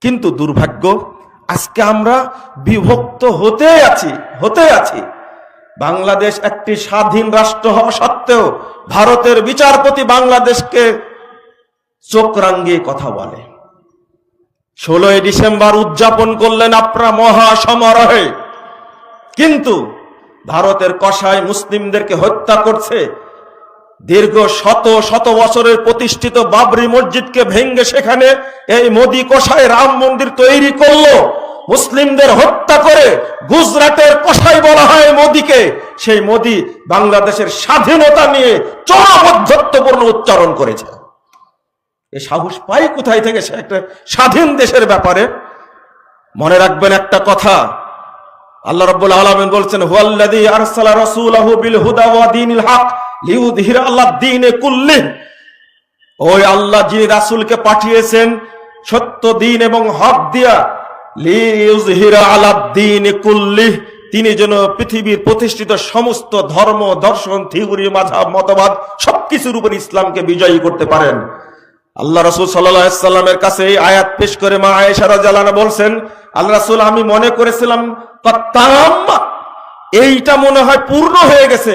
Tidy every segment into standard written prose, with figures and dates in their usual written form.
কিন্তু দুর্ভাগ্য, আজকে আমরা বিভক্ত হতে আছি। বাংলাদেশ একটি স্বাধীন রাষ্ট্র হওয়া সত্ত্বেও ভারতের বিচারপতি বাংলাদেশকে চোখ রাঙিয়ে কথা বলে। 16ই ডিসেম্বর উদযাপন করলেন আপনারা মহা সমারোহে, কিন্তু ভারতের কসাই মুসলিমদেরকে হত্যা করছে। দীর্ঘ শত বছরের প্রতিষ্ঠিত বাবরি মসজিদকে ভেঙ্গে সেখানে এই মোদি কসাই রাম মন্দির তৈরি করলো, মুসলিমদের হত্যা করে। গুজরাটের কসাই বলা হয় মোদিকে, সেই মোদি বাংলাদেশের স্বাধীনতা নিয়ে চরমধ্যত্বপূর্ণ উচ্চারণ করেছে। এই সাহস পাই কোথায় থেকে সে একটা স্বাধীন দেশের ব্যাপারে? মনে রাখবেন একটা কথা, আল্লাহ রাব্বুল আলামিন বলছেন, হুয়াল্লাযী আরসালা রাসূলাহু বিল হুদা ওয়া দীনিল হক লিইয়ুযহিরা আলা দ্বীনি কুল্লিহি। ওই আল্লাহ যিনি রাসূলকে পাঠিয়েছেন সত্য দিন এবং হক দিয়া, লিইয়ুযহিরা আলা দ্বীনি কুল্লিহি, তিনি যেন পৃথিবীর প্রতিষ্ঠিত সমস্ত ধর্ম, দর্শন, থিওরি, মাযহাব, মতবাদ সবকিছুর উপর ইসলামকে বিজয়ী করতে পারেন। আল্লাহ রাসূল সাল্লাল্লাহু আলাইহি সাল্লামের কাছে এই আয়াত পেশ করে মা আয়েশা রাদিয়াল্লাহু আনহা বলছেন, আল্লাহ রাসূল, আমি মনে করেছিলাম তাম্মা, এইটা মনে হয় পূর্ণ হয়ে গেছে।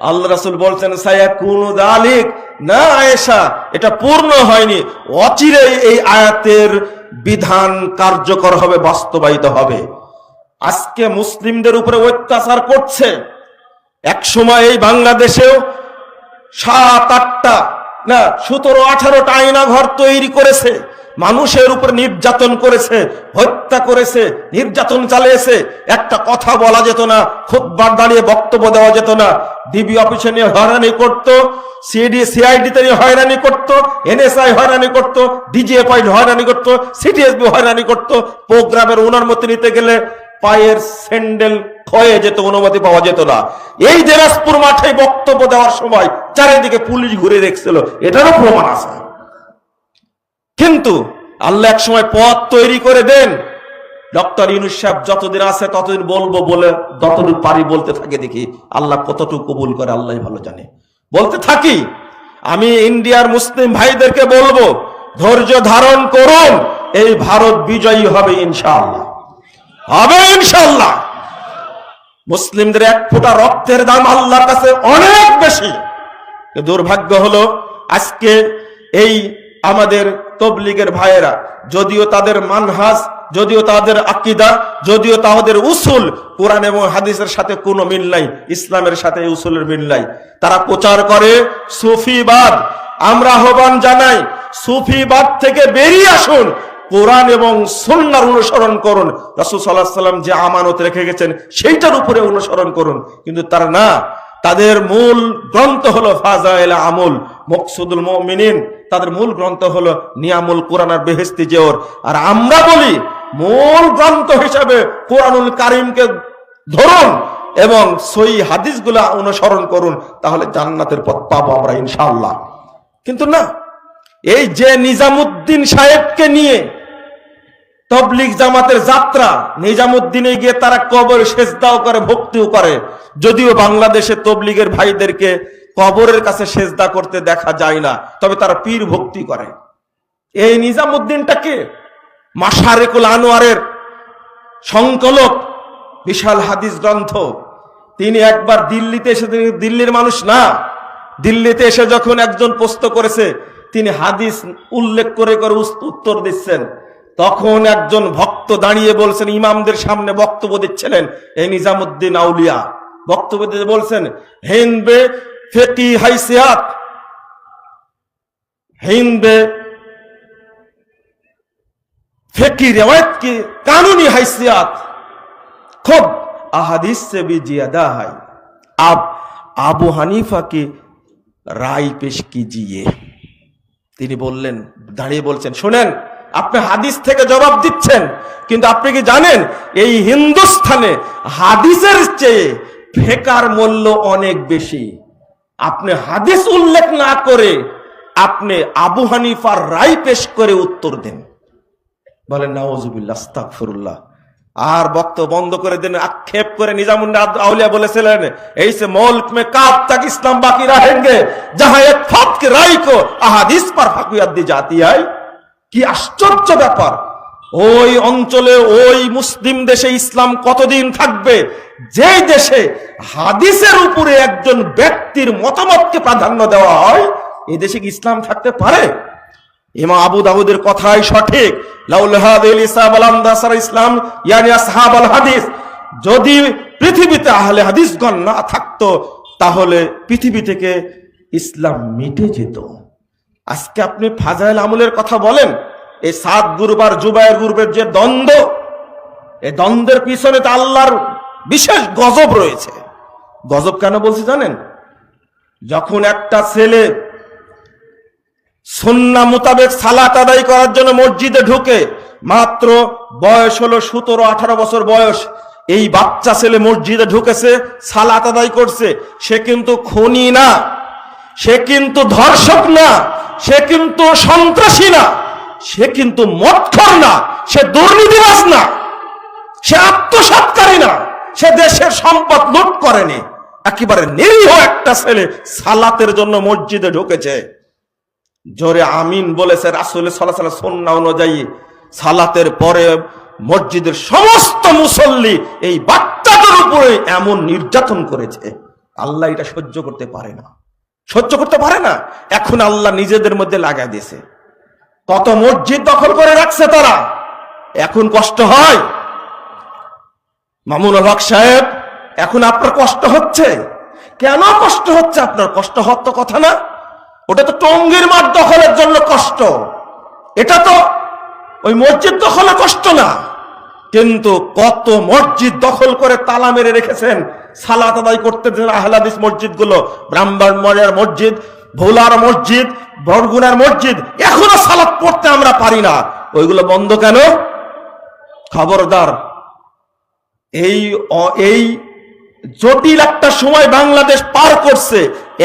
আল্লাহ রাসূল বলছেন, সায়াকুনু যালিক, না আয়েশা, এটা পূর্ণ হয়নি, অচিরেই এই আয়াতের বিধান কার্যকর হবে, বাস্তবায়িত হবে। আজকে মুসলিমদের উপরে অত্যাচার করছে। এক সময় এই বাংলাদেশেও 7-8টা না 17-18টা আয়না ঘর তৈরি করেছে, মানুষের উপর নির্যাতন করেছে, হত্যা করেছে, নির্যাতন চালিয়েছে। একটা কথা বলা যেত না, খুতবা দাঁড়িয়ে বক্তব্য দেওয়া যেত না। ডিবি অফিসে নিয়ে হয়রানি করত, সিআইডিতে নিয়ে হয়রানি করত, এনএসআই হয়রানি করত, ডিজিএফআই হয়রানি করত, সিটিএসবি হয়রানি করত। প্রোগ্রামের অনুমতি নিতে গেলে পায়ের স্যান্ডেল ক্ষয়ে যেত, অনুমতি পাওয়া যেত না। এই দিনাজপুর মাঠে বক্তব্য দেওয়ার সময় চারিদিকে পুলিশ ঘুরে রেখেছিল, এটারও প্রমাণ আছে। কিন্তু আল্লাহ এক সময় পথ তৈরি করে দেন। ডক্টর ইউনূস সাহেব যতদিন আছে ততদিন বলবো বলে যতটুকু পারি বলতে থাকে, দেখি আল্লাহ কতটুকু কবুল করে, আল্লাহ ভালো জানে। বলতে থাকি, আমি ইন্ডিয়ার মুসলিম ভাইদেরকে বলবো, ধৈর্য ধারণ করুন, এই ভারত বিজয়ী হবে ইনশাআল্লাহ, হবে ইনশাআল্লাহ। মুসলিমদের এক ফোঁটা রক্তের দাম আল্লাহর কাছে অনেক বেশি। দুর্ভাগ্য হলো আজকে এই আমাদের তবলিগের ভাইয়েরা, যদিও তাদের মানহাজ, যদিও তাদের আকীদা, যদিও তাদের উসুল কোরআন এবং হাদিসের সাথে কোনো মিল নাই, ইসলামের সাথে উসুলের মিল নাই, তারা প্রচার করে সুফিবাদ। আমরা আহ্বান জানাই, সুফিবাদ থেকে বেরিয়ে আসুন, কোরআন এবং সুন্নাহর অনুসরণ করুন। রাসূল সাল্লাল্লাহু আলাইহি ওয়াসাল্লাম যে আমানত রেখে গেছেন সেইটার উপরে অনুসরণ করুন। কিন্তু তারা না, তাদের মূল গ্রন্থ হলো ফাজাইল আমল, মকসুদুল মুমিনিন, তাদের মূল গ্রন্থ হলো নিয়ামুল কোরআন আর বেহেশতি জেওর। আর আমরা বলি মূল গ্রন্থ হিসাবে কোরআনুল কারীমকে ধরুন এবং সহিহ হাদিসগুলো অনুসরণ করুন, তাহলে জান্নাতের পথ পাবো আমরা ইনশাআল্লাহ। কিন্তু না, এই যে নিজামুদ্দিন সাহেবকে নিয়ে তবলিগ জামাতের যাত্রা, নিজামুদ্দিনে গিয়ে তারা কবর সেজদাও করে, ভক্তিও করে। যদিও বাংলাদেশে তবলিগের ভাইদেরকে কবরের কাছে সেজদা করতে দেখা যায় না, তবে তারা পীর ভক্তি করে। এই নিজামুদ্দিনটাকে মাশারিকুল আনোয়ারের সংকলক, বিশাল হাদিস গ্রন্থ, তিনি একবার দিল্লিতে এসে, দিল্লির মানুষ না, দিল্লিতে এসে যখন একজন প্রশ্ন করেছে, তিনি হাদিস উল্লেখ করে করে উত্তর দিচ্ছেন, তখন একজন ভক্ত দাঁড়িয়ে বলছেন, ইমামদের সামনে বক্তব্য দিচ্ছিলেন এই নিজামুদ্দিন আউলিয়া, বক্তব্য দিয়ে বলছেন, হিন্দে ফিকি হাইসিয়াত, হিন্দে ফিকি रिवायत की कानूनी हैसियत खुद अहादीस से भी ज्यादा है। आप আবু হানিফা की রায় পেশ कीजिए। তিনি বললেন, দাঁড়িয়ে বলছেন, শোনেন, আপনি হাদিস থেকে জবাব দিচ্ছেন, কিন্তু আপনি কি জানেন এই হিন্দুস্থানে হাদিসের চেয়ে ফিকহের মূল্য অনেক বেশি। আপনি হাদিস উল্লেখ না করে আপনি আবু হানিফার রায় পেশ করে উত্তর দেন। বলেন নাউজুবিল্লাহ, আস্তাগফিরুল্লাহ। আর বক্তব্য বন্ধ করে দেন। আক্ষেপ করে নিজামুদ্দিন আউলিয়া বলেছিলেন, এই সে মুल्क में कब तक इस्लाम बाकी रहेंगे जहां एक फर्द की राय को अहादीस पर हकियत दी जाती है। কি আশ্চর্য ব্যাপার! ওই অঞ্চলে ওই মুসলিম দেশে ইসলাম কতদিন থাকবে যে দেশে হাদিসের উপরে একজন ব্যক্তির মতামতকে প্রাধান্য দেওয়া হয়, এই দেশে কি ইসলাম থাকতে পারে? ইমাম আবু দাউদের কথাই সঠিক, লাউলা হাদিল ইসলাম আলামদাসার ইসলাম ইয়ানি আসহাবুল হাদিস, যদি পৃথিবীতে আহলে হাদিসগণ না থাকতো তাহলে পৃথিবী থেকে ইসলাম মিটে যেত। আজকে আপনি ফাজাইল আমলের কথা বলেন, এই সাদ গ্রুপ আর জুবায়ের গ্রুপের যে দ্বন্দ্ব, এই দ্বন্দ্বের পিছনে তো আল্লাহর বিশেষ গজব রয়েছে। গজব কেন বলছি জানেন? যখন একটা ছেলে সুন্নাহ মোতাবেক সালাত আদায় করার জন্য মসজিদে ঢুকে, মাত্র বয়স হলো 17-18 বছর বয়স, এই বাচ্চা ছেলে মসজিদে ঢুকেছে, সালাত আদায় করছে, সে কিন্তু খুনি না, সে কিন্তু ধর্ষক না, সে কিন্তু সন্ত্রাসী না, সে কিন্তু মদখোর না, সে দুর্নীতিবাজ না, সে আত্মসাৎকারী না, সে দেশের সম্পদ লুট করেনি। একেবারে নিরীহ একটা ছেলে সালাতের জন্য মসজিদে ঢুকেছে, জোরে আমিন বলেছে রাসূল সাল্লাল্লাহু আলাইহি ওয়াসাল্লাম সুন্নাহ অনুযায়ী। সালাতের পরে মসজিদের সমস্ত মুসল্লি এই বাচ্চাটার উপরে এমন নির্যাতন করেছে, আল্লাহ এটা সহ্য করতে পারে না, সহ্য করতে পারে না। এখন আল্লাহ নিজেদের মধ্যে লাগাই দিয়েছে, কত মসজিদ দখল করে রাখছে তারা। এখন কষ্ট হয় মামুনুল হক সাহেব, এখন আপনার কষ্ট হচ্ছে। কেন কষ্ট হচ্ছে আপনার? কষ্ট হওয়ার তো কথা না, ওটা তো টঙ্গীর মাঠ দখলের জন্য কষ্ট, এটা তো ওই মসজিদ দখলে কষ্ট না। কিন্তু কত মসজিদ দখল করে তালা মেরে রেখেছেন, সালাত আদায় করতে দেন আহলে হাদিস মসজিদগুলো, ব্রাহ্মণবাড়িয়ার মসজিদ, ভোলার মসজিদ, বরগুনার মসজিদ, এখনো সালাত পড়তে আমরা পারি না। ওইগুলো বন্ধ কেন? খবরদার, এই জটিল একটা সময় বাংলাদেশ পার করছে,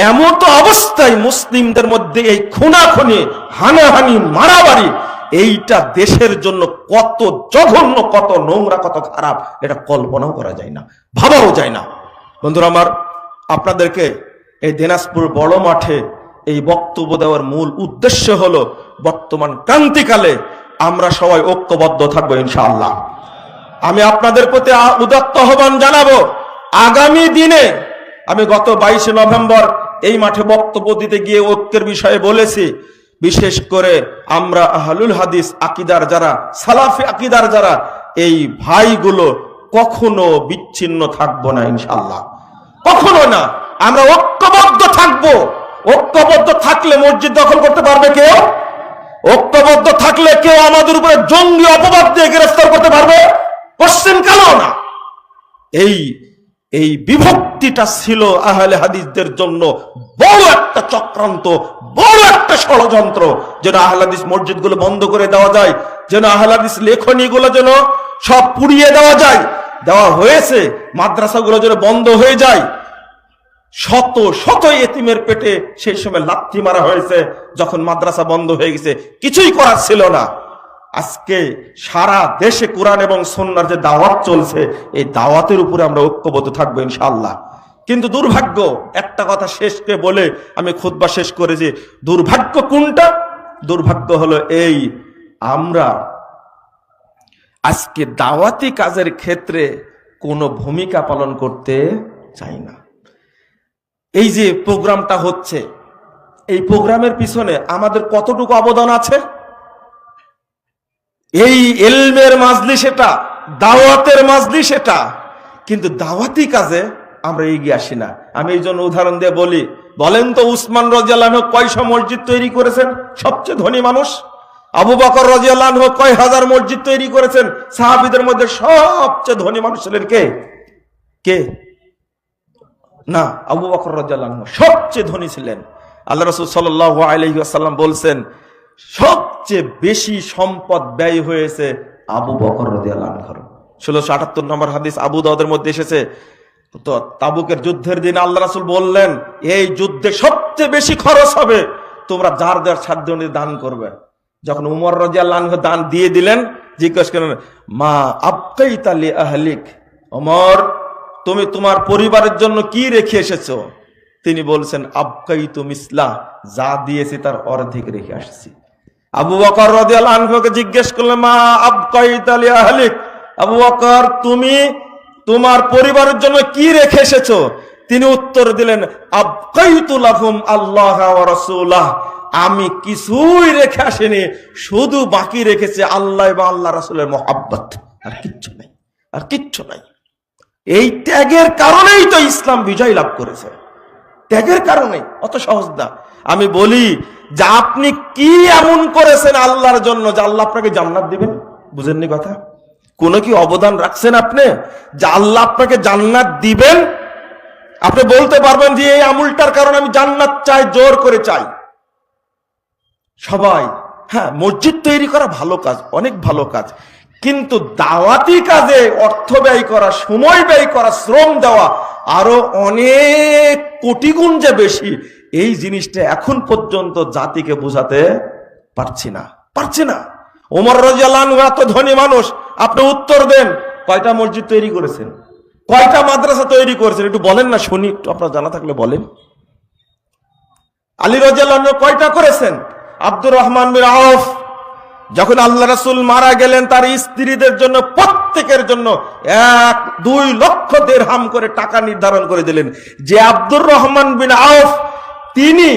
এমন তো অবস্থায় মুসলিমদের মধ্যে এই খুনাখুনি, হানাহানি, মারামারি, এইটা দেশের জন্য কত জঘন্য, কত নোংরা, কত খারাপ, এটা কল্পনাও করা যায় না, ভাবাও যায় না। বন্ধুরা আমার, আপনাদেরকে এই দিনাজপুর বড় মাঠে এই বক্তব্য দেওয়ার মূল উদ্দেশ্য হলো বর্তমান ক্রান্তিকালে আমরা সবাই ঐক্যবদ্ধ থাকবো ইনশাআল্লাহ। আমি আপনাদের প্রতি উদাত্ত আহ্বান জানাবো, আগামী দিনে আমি গত 22 নভেম্বর এই মাঠে বক্তব্য দিতে গিয়ে ঐক্যের বিষয়ে বলেছি, বিশেষ করে আমরা আহলুল হাদিস আকীদার যারা, সালাফি আকীদার যারা, এই ভাইগুলো কখনো বিচ্ছিন্ন থাকবো না ইনশাআল্লাহ, কখনো না। আমরা ঐক্যবদ্ধ থাকবো। ঐক্যবদ্ধ থাকলে মসজিদ দখল করতে পারবে কেউ? ঐক্যবদ্ধ থাকলে কেউ আমাদের উপরে জঙ্গি অপবাদ দিয়ে গ্রেফতার করতে পারবে? কোশ্চেন কেন না? এই বিভক্তিটা ছিল আহলে হাদিসদের জন্য বড় একটা চক্রান্ত, বড় একটা ষড়যন্ত্র, যেন আহলে হাদিস মসজিদগুলো বন্ধ করে দেওয়া যায়, যেন আহলে হাদিস লেখনীগুলো যেন সব পুড়িয়ে দেওয়া যায়। দেওয়া হয়েছে, মাদ্রাসাগুলো যেন বন্ধ হয়ে যায়। শত শত এতিমের পেটে সেই সময় লাথি মারা হয়েছে যখন মাদ্রাসা বন্ধ হয়ে গেছে, কিছুই করার ছিল না। আজকে সারা দেশে কোরআন এবং সুন্নাহর যে দাওয়াত চলছে, এই দাওয়াতের উপরে আমরা ঐক্যবদ্ধ থাকবো ইনশাআল্লাহ। কিন্তু দুর্ভাগ্য, একটা কথা শেষকে বলে আমি খুতবা শেষ করেছি, দুর্ভাগ্য কোনটা? দুর্ভাগ্য হলো এই, আমরা আজকে দাওয়াতি কাজের ক্ষেত্রে কোনো ভূমিকা পালন করতে চাই না। এই যে প্রোগ্রামটা হচ্ছে, এই প্রোগ্রামের পিছনে আমাদের কতটুকু অবদান আছে? এই ইলমের মাজলিস এটা, দাওয়াতের মাজলিস এটা, কিন্তু দাওয়াতি কাজে আমরা এগিয়ে আসি না। আমি এই জন্য উদাহরণ দিয়ে বলি, বলেন তো উসমান রাদিয়াল্লাহু আনহু কয়শো মসজিদ তৈরি করেছেন? সবচেয়ে ধনী মানুষ। আবু বকর রাদিয়াল্লাহু আনহু কয় হাজার মসজিদ তৈরি করেছেন? সাহাবীদের মধ্যে সবচেয়ে ধনী মানুষ ছিলেন কে? কে? না, আবু বকর রাদিয়াল্লাহু আনহু সবচেয়ে ধনী ছিলেন। আল্লাহ রাসূল সাল্লাল্লাহু আলাইহি ওয়াসাল্লাম বলছেন, সবচেয়ে বেশি সম্পদ ব্যয় হয়েছে আবু বকর রাদিয়াল্লাহু আনহুর। 1678 নম্বর হাদিস আবু দাউদের মধ্যে এসেছে। তো তাবুকের যুদ্ধের দিন আল্লাহ রাসূল বললেন, এই যুদ্ধে সবচেয়ে বেশি খরচ হবে, তোমরা যার যার সাধ্য অনুযায়ী দান করবে। যখন উমর রাদিয়াল্লাহু আনহু দান দিয়ে দিলেন, জিজ্ঞেস করলেন, মা আবকাইতা লি আহলিক, ওমর তুমি তোমার পরিবারের জন্য কি রেখে এসেছো? তিনি বলছেন, আবকাইতু মিসলা, যা দিয়েছি তার অর্ধেক রেখে আসছি। আবু বকর রাদিয়াল্লাহু আনহুকে জিজ্ঞেস করলেন, মা আবকাইতা লি আহলিক, আবু বকর তুমি তোমার পরিবারের জন্য কি রেখে এসেছো? তিনি উত্তর দিলেন, আবকাইতু লাহুম আল্লাহ ওয়া রাসূলাহ, আমি কিছুই রেখে আসিনি, শুধু বাকি রেখেছে আল্লাহ এবং আল্লাহ রাসূলের মহব্বত, আর কিচ্ছু নাই, আর কিচ্ছু নাই। এই ত্যাগের কারণেই তো ইসলাম বিজয় লাভ করেছে, ত্যাগের কারণেই। অত সহজ না। আমি বলি যে আপনি কি এমন করেছেন আল্লাহর জন্য যে আল্লাহ আপনাকে জান্নাত দিবেন? বুঝেননি কথা? কোন কি অবদান রাখছেন আপনি যে আল্লাহ আপনাকে জান্নাত দিবেন? আপনি বলতে পারবেন যে এই আমলটার কারণে আমি জান্নাত চাই, জোর করে চাই। সবাই, হ্যাঁ, মসজিদ তৈরি করা ভালো কাজ, অনেক ভালো কাজ, কিন্তু দাওয়াতি কাজে অর্থ ব্যয় করা, সময় ব্যয় করা, শ্রম দেওয়া আরো অনেক কোটি গুণ যে বেশি, এই জিনিসটা এখন পর্যন্ত জাতিকে বোঝাতে পারছি না। ওমর রাদিয়াল্লাহু আনহু এত ধনী মানুষ, আপনি উত্তর দেন, কয়টা মসজিদ তৈরি করেছেন, কয়টা মাদ্রাসা তৈরি করেছেন? একটু বলেন না শুনি, একটু আপনার জানা থাকলে বলেন। আলী রাদিয়াল্লাহু আনহু কয়টা করেছেন? আব্দুর রহমান বিন আউফ যখন আল্লাহ রাসূল মারা গেলেন, তার স্ত্রীদের জন্য প্রত্যেকের জন্য 1-2 লক্ষ দিরহাম করে টাকা নির্ধারণ করে দিলেন, যে আব্দুর রহমান বিন আউফ তিনি,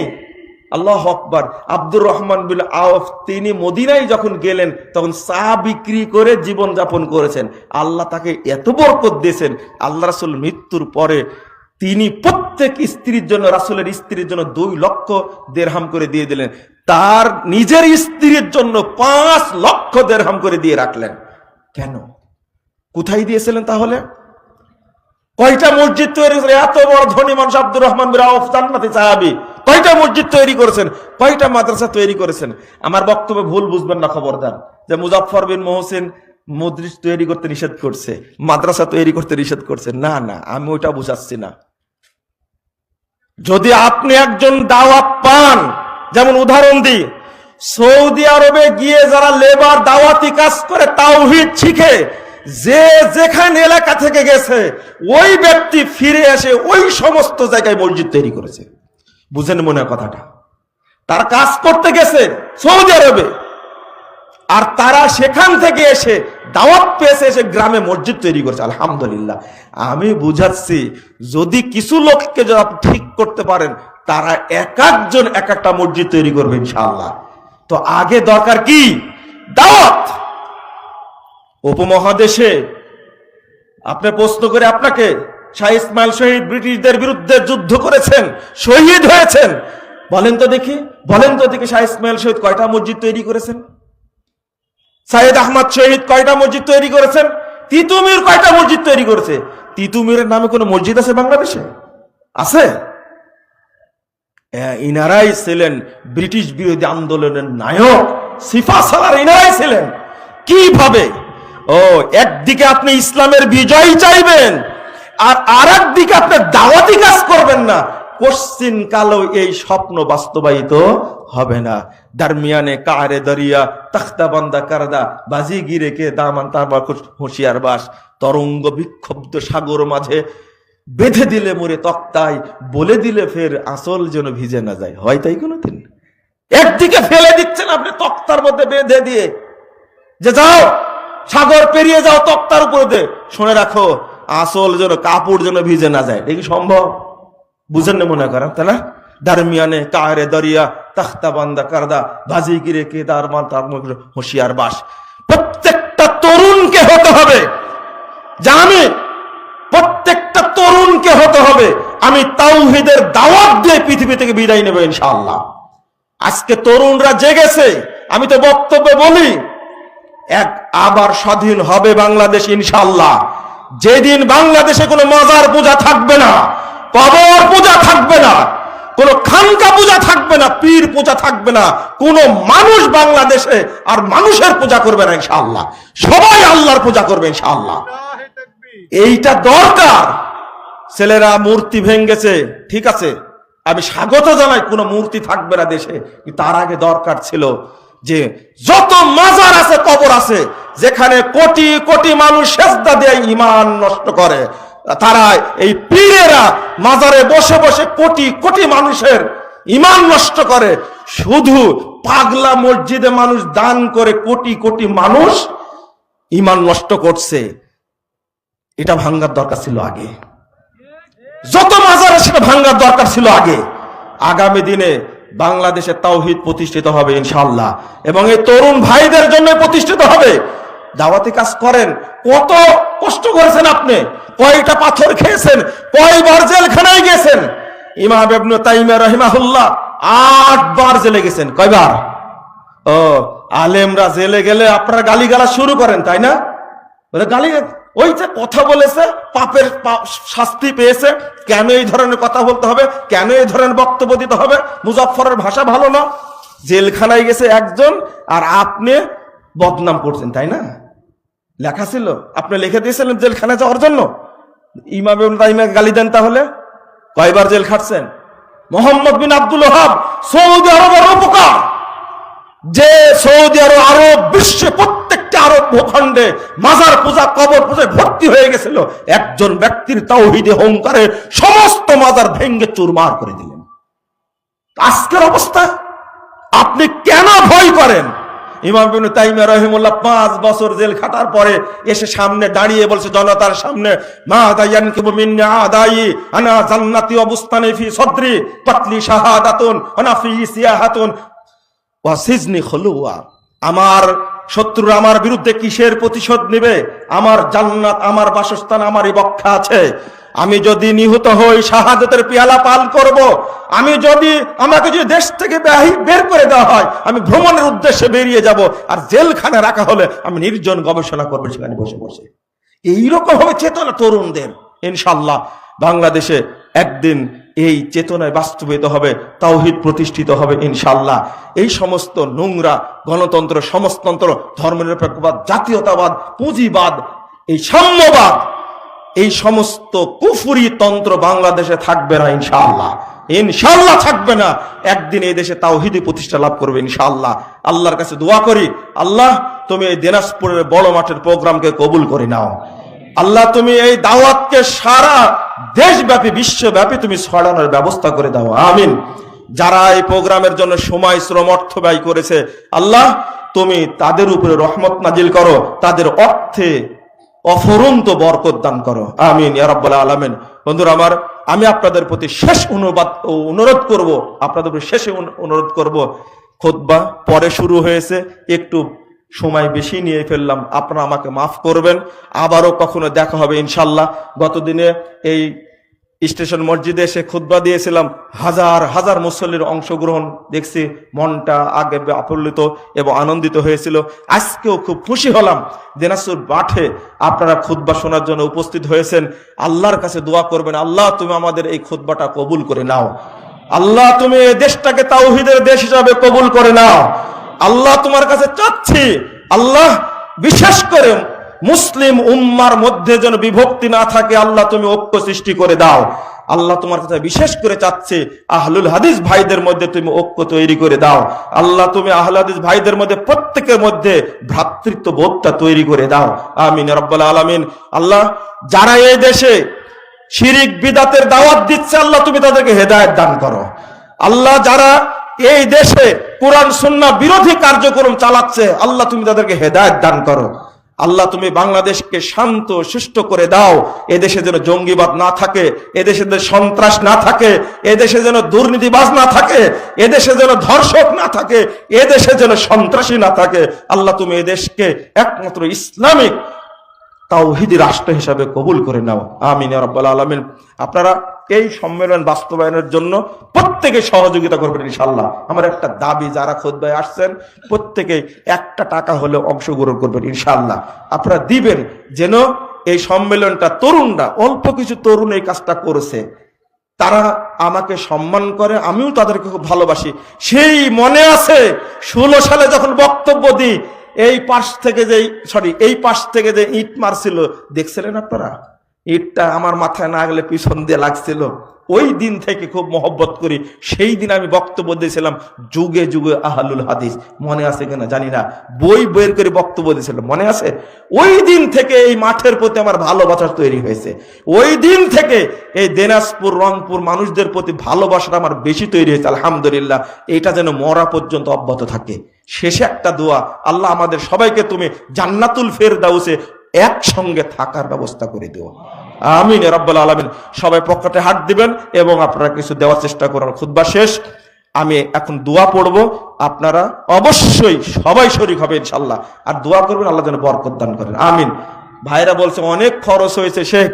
আল্লাহু আকবার, আব্দুর রহমান বিন আউফ তিনি মদিনায় যখন গেলেন তখন চা বিক্রি করে জীবন যাপন করেছেন। আল্লাহ তাকে এত বরকত দিয়েছেন, আল্লাহ রাসূল মৃত্যুর পরে তিনি প্রত্যেক স্ত্রীর জন্য, রাসূলের স্ত্রীর জন্য 2 লক্ষ দিরহাম করে দিয়ে দিলেন। তার নিজের স্ত্রীর জন্য 5 লক্ষ দিরহাম করে দিয়ে রাখলেন। কেন? কোথায় দিয়েছিলেন তাহলে? কয়টা মসজিদ তৈরি করেছেন? এত বড় ধনী মানুষ আব্দুর রহমান বিন আউফ, জান্নাতি সাহাবী, কয়টা মসজিদ তৈরি করেছেন, কয়টা মাদ্রাসা তৈরি করেছেন? আমার বক্তব্যে ভুল বুঝবেন না, খবরদার, যে মুজাফফর বিন মহসিন মসজিদ তৈরি করতে নিষেধ করছে, মাদ্রাসা তৈরি করতে নিষেধ করছে, না, আমি ওইটা বুঝাচ্ছি না। যদি আপনি একজন দাওয়াত পান, যেমন উদাহরণ দিই, সৌদি আরবে গিয়ে যারা লেবার দাওয়াতি কাজ করে, তাওহীদ শিখে, যে যেখানে এলাকা থেকে গেছে, ওই ব্যক্তি ফিরে এসে ওই সমস্ত জায়গায় মসজিদ তৈরি করেছে। বুঝেন মনে কথাটা? তারা কাজ করতে গেছে সৌদি আরবে, আর তারা সেখান থেকে এসে দাওয়াত পেয়েছে, এসে গ্রামে মসজিদ তৈরি করেছে। আলহামদুলিল্লাহ। আমি বুঝাচ্ছি, যদি কিছু লোককে যদি আপনি ঠিক করতে পারেন, তারা এক একজন এক একটা মসজিদ তৈরি করবে ইনশাআল্লাহ। তো আগে দরকার কি? দাওয়াত। উপমহাদেশে আপনি প্রশ্ন করে আপনাকে, শাহ ইসমাইল শহীদ ব্রিটিশদের বিরুদ্ধে যুদ্ধ করেছেন, শহীদ হয়েছেন, বলেন তো দেখি শাহ ইসমাইল শহীদ কয়টা মসজিদ তৈরি করেছেন? সাইয়েদ আহমদ শহীদ কয়টা মসজিদ তৈরি করেছেন? তিতুমির কয়টা মসজিদ তৈরি করেছে? তিতুমিরের নামে কোনো মসজিদ আছে বাংলাদেশে? আছে? ইনারাই ছিলেন ব্রিটিশ বিরোধী আন্দোলনের নায়ক, সিফা সালার ইনারাই ছিলেন। কিভাবে? একদিকে আপনি ইসলামের বিজয় চাইবেন, আর আরেকদিকে আপনি দাওয়াতি কাজ করবেন না, কোশ্চিন কালো এই স্বপ্ন বাস্তবায়িত হবে না। দারমিয়ানে কারে দরিয়া তখতা বান্দা করদা, বাজি গিরে কে দামান তার হুঁশিয়ার বাস, তরঙ্গ বিক্ষুব্ধ সাগর মাঝে বেঁধে দিলে মোরে তক্তায়, বলে দিলে ফের আসল যেন ভিজে না যায়। হয় তাই কোনোদিন? একদিকে ফেলে দিচ্ছেন আপনি তক্তার মধ্যে বেঁধে দিয়ে, যে যাও সাগর পেরিয়ে যাও তক্তার উপরে দে, শুনে রাখো আসল যেন কাপড় যেন ভিজে না যায়। এটা কি সম্ভব? বুঝেন না মনে করেন, তাই না? দারমিয়ানে কারে দরিয়া তখতা বান্দা করদা, বাজি গিরে কে দারমান তার হুঁশিয়ার বাস। প্রত্যেকটা তরুণকে হতে হবে, প্রত্যেকটা তরুণকে হতে হবে আমি তাওহীদের দাওয়াত দিয়ে পৃথিবী থেকে বিদায় নেব ইনশাআল্লাহ। আজকে তরুণরা জেগেছে, আমি তো বক্তব্যে বলি, আবার স্বাধীন হবে বাংলাদেশ ইনশাআল্লাহ। যেদিন বাংলাদেশে কোনো মাজার পূজা থাকবে না, কবর পূজা থাকবে না, কোন খানকা পূজা থাকবে না, পীর পূজা থাকবে না, কোন মানুষ বাংলাদেশে আর মানুষের পূজা করবে না ইনশাআল্লাহ। সবাই আল্লাহর পূজা করবে ইনশাআল্লাহ। এইটা দরকার। ছেলেরা মূর্তি ভেঙ্গেছে, ঠিক আছে, আমি স্বাগত জানাই, কোনো মূর্তি থাকবে না দেশে। তার আগে দরকার ছিল যে যত মাজার আছে, কবর আছে, যেখানে কোটি কোটি মানুষ সেজদা দিয়ে ঈমান নষ্ট করে, তারা এই পীরেরা মাজারে বসে বসে কোটি কোটি মানুষের ঈমান নষ্ট করে, শুধু পাগলা মসজিদে মানুষ দান করে কোটি কোটি মানুষ ঈমান নষ্ট করছে। এটা ভাঙ্গার দরকার ছিল আগে। যত মাজার সেটা ভাঙ্গার দরকার ছিল আগে। আগামী দিনে বাংলাদেশে তাওহীদ প্রতিষ্ঠিত হবে ইনশাআল্লাহ, এবং এই তরুণ ভাইদের জন্য প্রতিষ্ঠিত হবে। দাওয়াতি কাজ করেন, কত কষ্ট করেছেন আপনি, কয়টা পাথর খেয়েছেন, কয়বার জেলখানায় গেছেন। ইমাম ইবনে তাইমিয়া রাহিমাহুল্লাহ 8 বার জেলে গেছেন। কয়বার? ও আলেমরা জেলে গেলে আপনারা গালিগালাজ শুরু করেন, তাই না? গালি, ওই যে কথা বলেছে, পাপের শাস্তি পেয়েছে, কেন এই ধরনের কথা বলতে হবে, কেন এই ধরনের বক্তব্য দিতে হবে? মুজাফফরের ভাষা ভালো না, জেলখানায় গেছে একজন আর আপনি বদনাম করছেন, তাই না? লেখা ছিল, আপনি লিখে দিয়েছিলেন জেলখানায় যাওয়ার জন্য। ইমাম ইবনে তাইমিয়া গালি দেন, তাহলে কয়বার জেল খাটছেন? মোহাম্মদ বিন আব্দুল ওয়াহাব সৌদি আরবের উপকার, যে সৌদি আরব বিশ্বে প্রত্যেকটা আরব ভূখণ্ডে মাজার পূজা কবর পূজায় ভর্তি হয়ে গেছিল, একজন ব্যক্তির তাওহীদে অহংকারে সমস্ত মাজার ভেঙ্গে চুরমার করে দিলেন। আজকের অবস্থা, আপনি কেন ভয় করেন? ইমাম ইবনে তাইমিয়া রাহিমাহুল্লাহ 5 বছর জেল খাটার পরে এসে সামনে দাঁড়িয়ে বলছে জনতার সামনে, মা দায়ান কিবু মিন্না আদাই আনা জান্নাতি ওয়া বুস্তানি ফি সদরি কাতলি শাহাদাতুন আনা ফি সিয়াহাতুন ওয়া সিজনি খুলুয়া। আমার শত্রুরা আমার বিরুদ্ধে কিসের প্রতিশোধ নেবে? আমার জান্নাত, আমার বাসস্থান, আমারই বক্ষে আছে। আমি যদি নিহত হই শাহাদাতের পেয়ালা পান করব। আমাকে যদি দেশ থেকে বের করে দেওয়া হয়, আমি ভ্রমণের উদ্দেশ্যে বেরিয়ে যাব, আর জেলখানে রাখা হলে আমি নির্জন গবেষণা করবো সেখানে বসে বসে। এইরকম হবে চেতনা তরুণদের। ইনশাআল্লাহ বাংলাদেশে একদিন এই চেতনায় বাস্তবায়িত হবে, তাওহীদ প্রতিষ্ঠিত হবে ইনশাআল্লাহ। এই সমস্ত নোংরা গণতন্ত্র, সমাজতন্ত্র, ধর্মনিরপেক্ষবাদ, জাতীয়তাবাদ, পুঁজিবাদ, এই সাম্যবাদ, এই সমস্ত কুফরি তন্ত্র বাংলাদেশে থাকবে না ইনশাআল্লাহ। ইনশাআল্লাহ থাকবে না। একদিন এই দেশে তাওহীদ প্রতিষ্ঠা লাভ করবে ইনশাআল্লাহ। আল্লাহর কাছে দোয়া করি, আল্লাহ তুমি এই দিনাজপুরের বড় মাঠের প্রোগ্রামকে কবুল করে নাও। আল্লাহ তুমি এই দাওয়াতকে সারা দেশব্যাপী, বিশ্বব্যাপী তুমি ছড়ানোর ব্যবস্থা করে দাও, আমিন। যারা এই প্রোগ্রামের জন্য সময়, শ্রম, অর্থ ব্যয় করেছে, আল্লাহ তুমি তাদের উপরে রহমত নাজিল করো, তাদের অর্থে অফুরন্ত বরকত দান করো, আমিন ইয়া রাব্বাল আলামিন। বন্ধুরা আমার, আমি আপনাদের প্রতি শেষ অনুরোধ করব, আপনাদের প্রতি শেষে অনুরোধ করব, খুতবা পরে শুরু হয়েছে, একটু সময় বেশি নিয়ে ফেললাম, আপনারা আমাকে মাফ করবেন। আবারও কখনো দেখা হবে ইনশাআল্লাহ। গতদিনে এই স্টেশন মসজিদে এসে খুতবা দিয়েছিলাম, হাজার হাজার মুসল্লির অংশগ্রহণ দেখছি, মনটা আগে আপ্লুত এবং আনন্দিত হয়েছিল। আজকেও খুব খুশি হলাম, দিনাজপুর মাঠে আপনারা খুতবা শোনার জন্য উপস্থিত হয়েছেন। আল্লাহর কাছে দোয়া করবেন, আল্লাহ তুমি আমাদের এই খুতবাটা কবুল করে নাও। আল্লাহ তুমি এই দেশটাকে তাওহীদের দেশ হিসাবে কবুল করে নাও। আল্লাহ তোমার কাছে চাচ্ছি, আল্লাহ বিশেষ করে মুসলিম উম্মার মধ্যে যেন বিভক্তি না থাকে, আল্লাহ তুমি ঐক্য সৃষ্টি করে দাও। আল্লাহ তোমার কাছে বিশেষ করে চাচ্ছে আহলুল হাদিস ভাইদের মধ্যে তুমি ঐক্য তৈরি করে দাও। আল্লাহ তুমি আহলুল হাদিস ভাইদের মধ্যে প্রত্যেকের মধ্যে ভ্রাতৃত্ব বোধটা তৈরি করে দাও, আমিন ইয়া রাব্বাল আলামিন। আল্লাহ যারা এই দেশে শিরিক বিদআতের দাওয়াত দিচ্ছে, আল্লাহ তুমি তাদেরকে হেদায়েত দান করো। আল্লাহ যারা এই দেশে কোরআন সুন্নাহ বিরোধী কার্যক্রম চালাচ্ছে, আল্লাহ তুমি তাদেরকে হেদায়েত দান করো। আল্লাহ তুমি বাংলাদেশকে শান্ত সুষ্ঠু করে দাও। এদেশে যেন জঙ্গিবাদ না থাকে, এদেশে যেন সন্ত্রাস না থাকে, এদেশে যেন দুর্নীতিবাজ না থাকে, এদেশে যেন ধর্ষক না থাকে, এদেশে যেন সন্ত্রাসী না থাকে। আল্লাহ তুমি এদেশকে একমাত্র ইসলামিক তাওহীদি রাষ্ট্র হিসাবে কবুল করে নাও, আমিন ইয়া রাব্বাল আলামিন। আপনারা এই সম্মেলন বাস্তবায়নের জন্য প্রত্যেকে সহযোগিতা করবেন ইনশাআল্লাহ। আমার একটা দাবি, যারা খুতবায় আসছেন প্রত্যেকে 1 টাকা হলে অংশগ্রহণ করবেন ইনশাআল্লাহ। আপনারা দিবেন, যেন এই সম্মেলনটা, তরুণরা, অল্প কিছু তরুণ এই কাজটা করেছে, তারা আমাকে সম্মান করে, আমিও তাদেরকে খুব ভালোবাসি। সেই মনে আছে 16 সালে যখন বক্তব্য দিই, এই পাশ থেকে যে ইট মারছিল, দেখছিলেন আপনারা? ইটটা আমার মাথায় না গেলে পিছন দিয়ে লাগছিল, ওই দিন থেকে খুব মহব্বত করি। সেই দিন আমি বক্তব্য দিয়েছিলাম যুগে যুগে আহলুল হাদিস, মনে আছে কিনা জানি না, বই বের করে বক্তব্য দিয়েছিলাম, মনে আছে? ওই দিন থেকে এই মাঠের প্রতি আমার ভালোবাসা তৈরি হয়েছে। ওই দিন থেকে এই দিনাজপুর রংপুর মানুষদের প্রতি ভালোবাসাটা আমার বেশি তৈরি হয়েছে। আলহামদুলিল্লাহ, এটা যেন মরা পর্যন্ত অব্যাহত থাকে। শেষে একটা দোয়া, আল্লাহ আমাদের সবাইকে তুমি জান্নাতুল ফেরদাউসে একসঙ্গে থাকার ব্যবস্থা করে দিও, আমিন ইয়া রাব্বাল আলামিন। সবাই পকেটে হাত দিবেন এবং আপনারা কিছু দেওয়ার চেষ্টা করেন। খুতবা শেষ, আমি এখন দোয়া পড়ব, আপনারা অবশ্যই সবাই শরীক হবে ইনশাআল্লাহ, আর দোয়া করবেন আল্লাহ যেন বরকত দান করেন, আমিন। ভাইরা বলছে অনেক খরচ হয়েছে শেখ,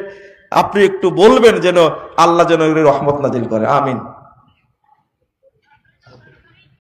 আপনি একটু বলবেন যেন আল্লাহ যেন রহমত নাজিল করে, আমিন।